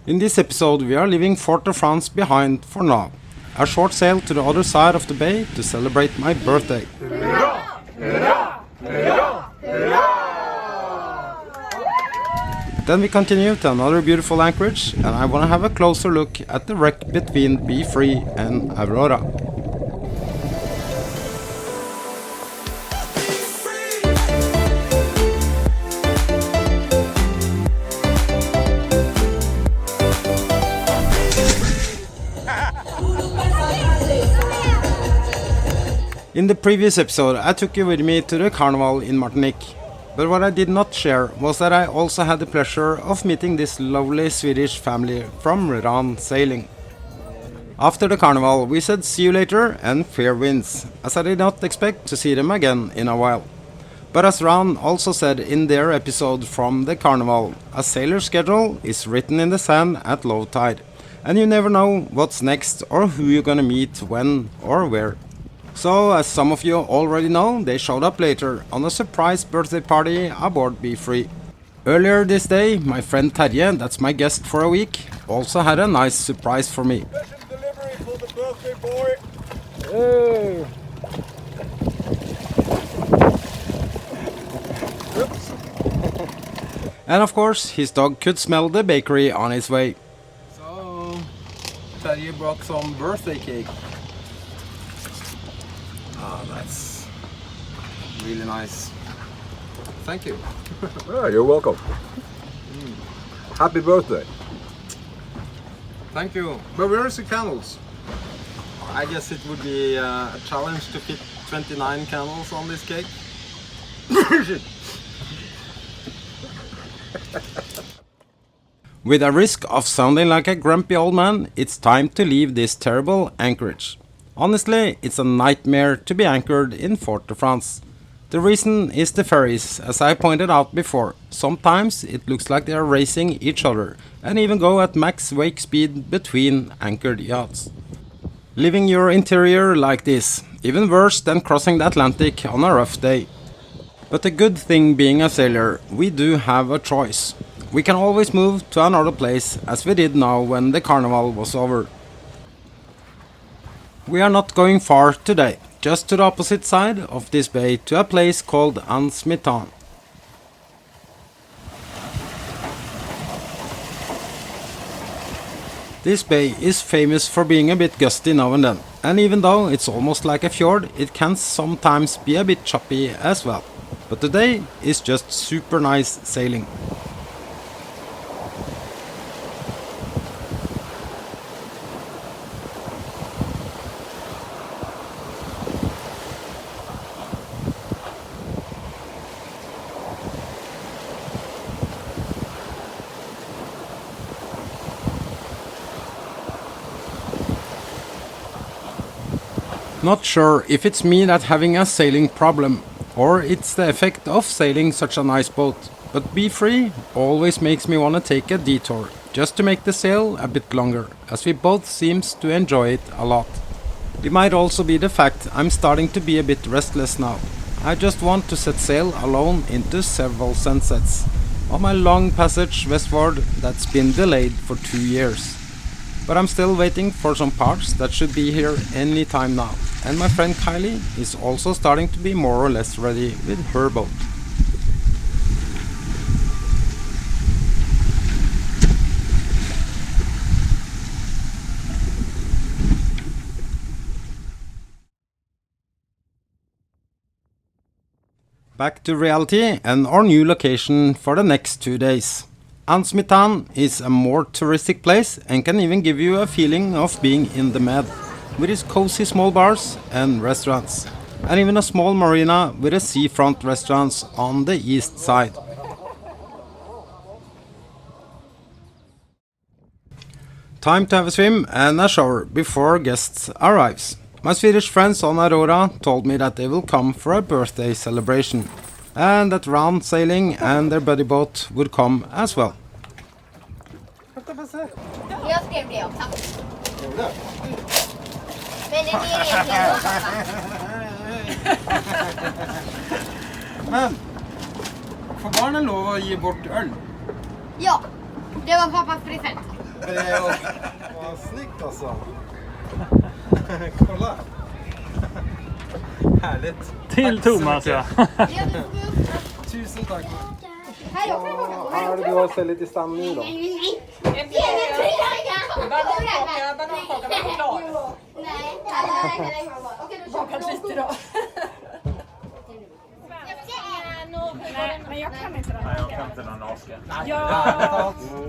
In this episode we are leaving Fort de France behind for now. A short sail to the other side of the bay to celebrate my birthday. Hurra! Hurra! Hurra! Hurra! Then we continue to another beautiful anchorage, and I want to have a closer look at the wreck between Be Free and Aurora. In the previous episode I took you with me to the Carnival in Martinique. But what I did not share was that I also had the pleasure of meeting this lovely Swedish family from Ran sailing. After the Carnival we said see you later and fair winds, as I did not expect to see them again in a while. But as Ran also said in their episode from the Carnival, a sailor's schedule is written in the sand at low tide, and you never know what's next or who you're gonna meet when or where. So, as some of you already know, they showed up later on a surprise birthday party aboard Be Free. Earlier this day, my friend Terje, that's my guest for a week, also had a nice surprise for me. Special delivery for the birthday boy. Hey. Oops. And of course, his dog could smell the bakery on his way. So, Terje brought some birthday cake. Ah, that's really nice. Thank you. Oh, you're welcome. Happy birthday. Thank you. But where is the candles? I guess it would be a challenge to fit 29 candles on this cake. With a risk of sounding like a grumpy old man, it's time to leave this terrible anchorage. Honestly, it's a nightmare to be anchored in Fort de France. The reason is the ferries, as I pointed out before. Sometimes it looks like they are racing each other, and even go at max wake speed between anchored yachts. Living your interior like this, even worse than crossing the Atlantic on a rough day. But the good thing being a sailor, we do have a choice. We can always move to another place, as we did now when the Carnival was over. We are not going far today, just to the opposite side of this bay to a place called Anse-Mitan. This bay is famous for being a bit gusty now and then, and even though it's almost like a fjord, it can sometimes be a bit choppy as well. But today is just super nice sailing. Not sure if it's me that having a sailing problem, or it's the effect of sailing such a nice boat, but Be Free always makes me want to take a detour, just to make the sail a bit longer, as we both seems to enjoy it a lot. It might also be the fact I'm starting to be a bit restless now. I just want to set sail alone into several sunsets, on my long passage westward that's been delayed for 2 years. But I'm still waiting for some parts that should be here any time now. And my friend Kylie is also starting to be more or less ready with her boat. Back to reality and our new location for the next 2 days. Anse-Mitan is a more touristic place and can even give you a feeling of being in the Med, with its cozy small bars and restaurants, and even a small marina with a seafront restaurants on the east side. Time to have a swim and a shower before guests arrives. My Swedish friends on Aurora told me that they will come for a birthday celebration, and that Ran sailing and their buddy boat would come as well. Jag skrev det också. Men det är egentligen Men, får barnen lov å gi bort øl? Ja, det var pappas present. Vad snyggt alltså. Kolla. Härligt. Till Thomas, ja. Tusen tack. Här, jag kan åka på. Har du har sett lite stand nu då? Banankaka med choklad. Nej, okej, då Bakat lite då. Nej, men jag kan inte den. Nej, jag kan inte den norska.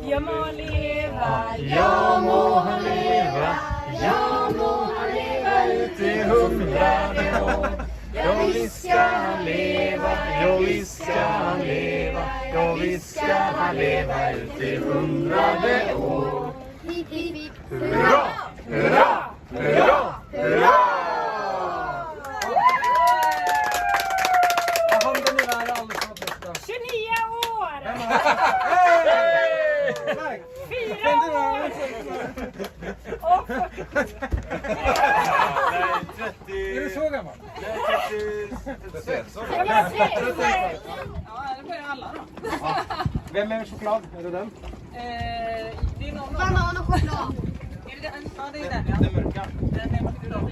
Jag må leva, Jag må han leva, jag må han leva ut i 100 år. Ja, visst ska han leva, ja, visst ska han leva, ja, visst ska han leva ut i 100 år. Hip, hip, hip. Hurra, hurra, hurra, hurra! Vad handen i världen alldeles från första. 29 år! Tack! 4 år! Och 40. Är du så gammal? Jag var 3. Ja, det börjar alla då. Vem är choklad? Är det den? Det är någon Banan och choklad. Är det den? Ja, det är den, ja. Den mörka. Den är choklad.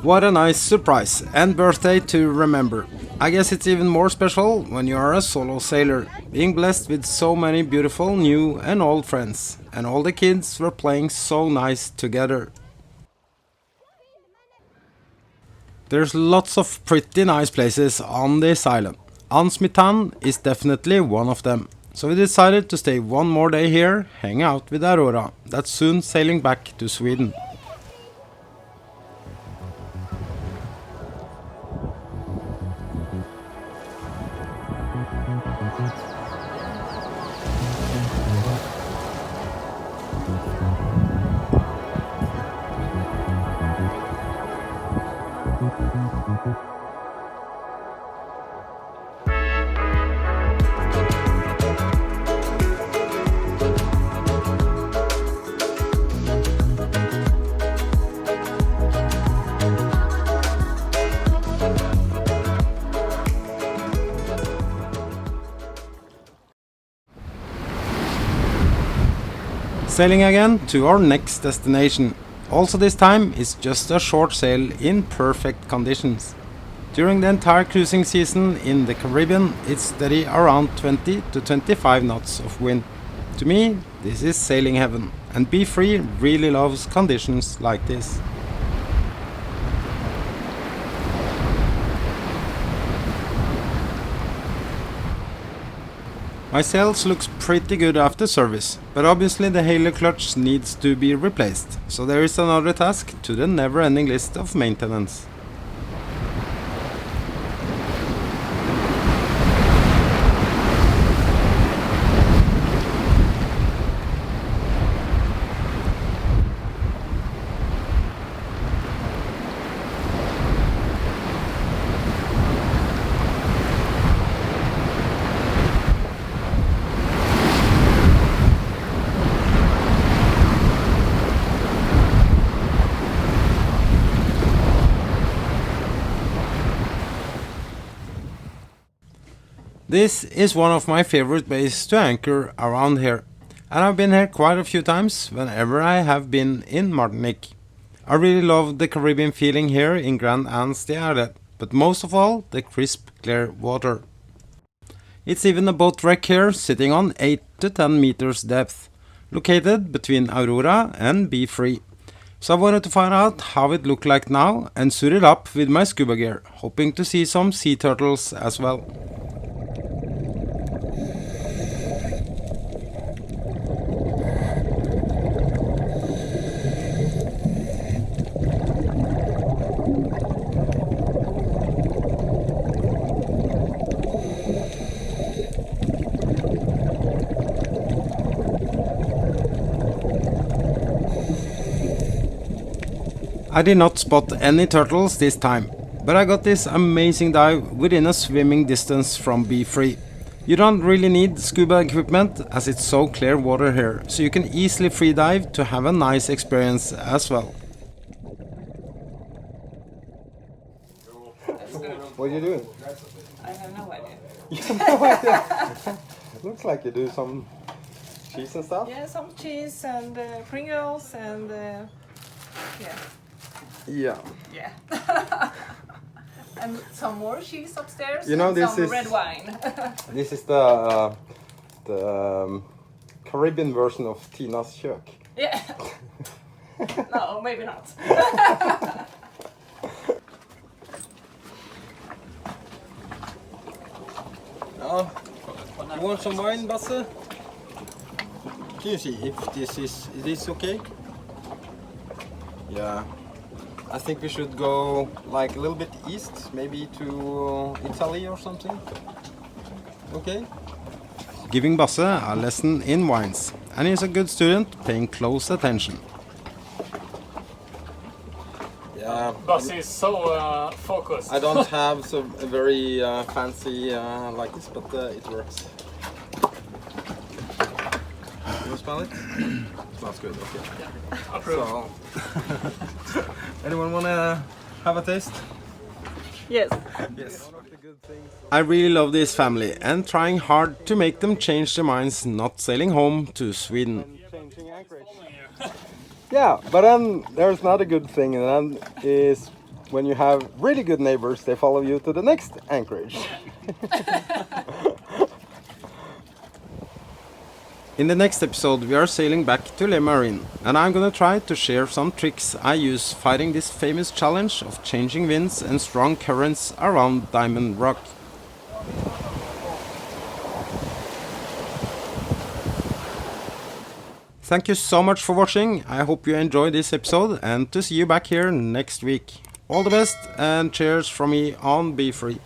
What a nice surprise and birthday to remember. I guess it's even more special when you are a solo sailor, being blessed with so many beautiful new and old friends, and all the kids were playing so nice together. There's lots of pretty nice places on this island. Ansmitan is definitely one of them. So we decided to stay one more day here, hang out with AURORA, that's soon sailing back to Sweden. Sailing again to our next destination. Also this time it's just a short sail in perfect conditions. During the entire cruising season in the Caribbean it's steady around 20 to 25 knots of wind. To me this is sailing heaven, and Be Free really loves conditions like this. My sails looks pretty good after service, but obviously the halo clutch needs to be replaced, so there is another task to the never-ending list of maintenance. This is one of my favorite bays to anchor around here, and I've been here quite a few times whenever I have been in Martinique. I really love the Caribbean feeling here in Grand Anse, but most of all the crisp clear water. It's even a boat wreck here sitting on 8 to 10 meters depth, located between AURORA and Be Free. So I wanted to find out how it looked like now and suit it up with my scuba gear, hoping to see some sea turtles as well. I did not spot any turtles this time, but I got this amazing dive within a swimming distance from Be Free. You don't really need scuba equipment as it's so clear water here, so you can easily free dive to have a nice experience as well. What are you doing? I have no idea. You have no idea. Looks like you do some cheese and stuff? Yeah, some cheese and Pringles and yeah. Yeah. Yeah. And some more cheese upstairs. You know, and this some is- red wine. This is the Caribbean version of Tina's kök. Yeah. No, maybe not. Oh, you want some wine, Basse? Can you see if this is this okay? Yeah. I think we should go like a little bit east, maybe to Italy or something. Okay? Giving Basse a lesson in wines, and he's a good student, paying close attention. Yeah. Basse is so focused. I don't have so very fancy like this, but it works. You want to smell it? Smells good. Okay. Approve. So, anyone wanna have a taste? Yes. Yes. I really love this family and trying hard to make them change their minds not sailing home to Sweden. Yeah, but then there's another good thing, and then is when you have really good neighbors, they follow you to the next anchorage. In the next episode we are sailing back to Le Marine, and I'm gonna try to share some tricks I use fighting this famous challenge of changing winds and strong currents around Diamond Rock. Thank you so much for watching. I hope you enjoyed this episode, and to see you back here next week. All the best and cheers from me on Be Free.